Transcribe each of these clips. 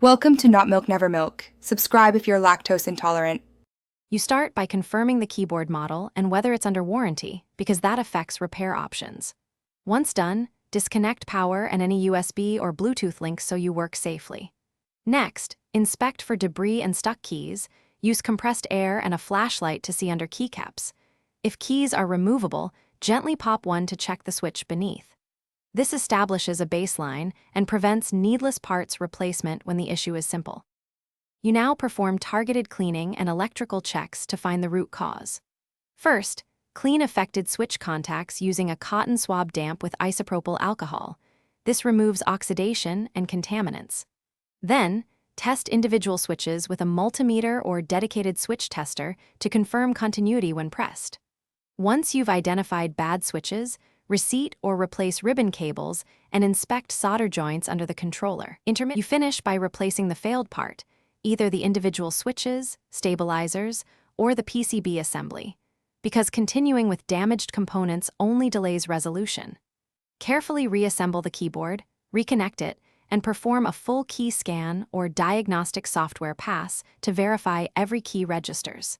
Welcome to Not Milk Never Milk. Subscribe if you're lactose intolerant. You start by confirming the keyboard model and whether it's under warranty, because that affects repair options. Once done, disconnect power and any USB or Bluetooth links so you work safely. Next, inspect for debris and stuck keys. Use compressed air and a flashlight to see under keycaps. If keys are removable, gently pop one to check the switch beneath. This establishes a baseline and prevents needless parts replacement when the issue is simple. You now perform targeted cleaning and electrical checks to find the root cause. First, clean affected switch contacts using a cotton swab damp with isopropyl alcohol. This removes oxidation and contaminants. Then, test individual switches with a multimeter or dedicated switch tester to confirm continuity when pressed. Once you've identified bad switches, reseat or replace ribbon cables and inspect solder joints under the controller. You finish by replacing the failed part, either the individual switches, stabilizers, or the PCB assembly, because continuing with damaged components only delays resolution. Carefully reassemble the keyboard, reconnect it, and perform a full key scan or diagnostic software pass to verify every key registers.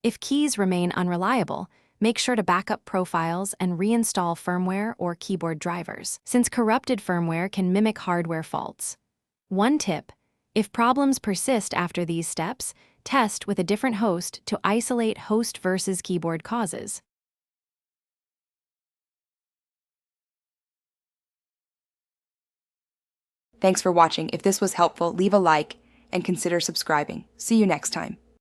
If keys remain unreliable, make sure to back up profiles and reinstall firmware or keyboard drivers, since corrupted firmware can mimic hardware faults. One tip: if problems persist after these steps, test with a different host to isolate host versus keyboard causes. Thanks for watching. If this was helpful, leave a like and consider subscribing. See you next time.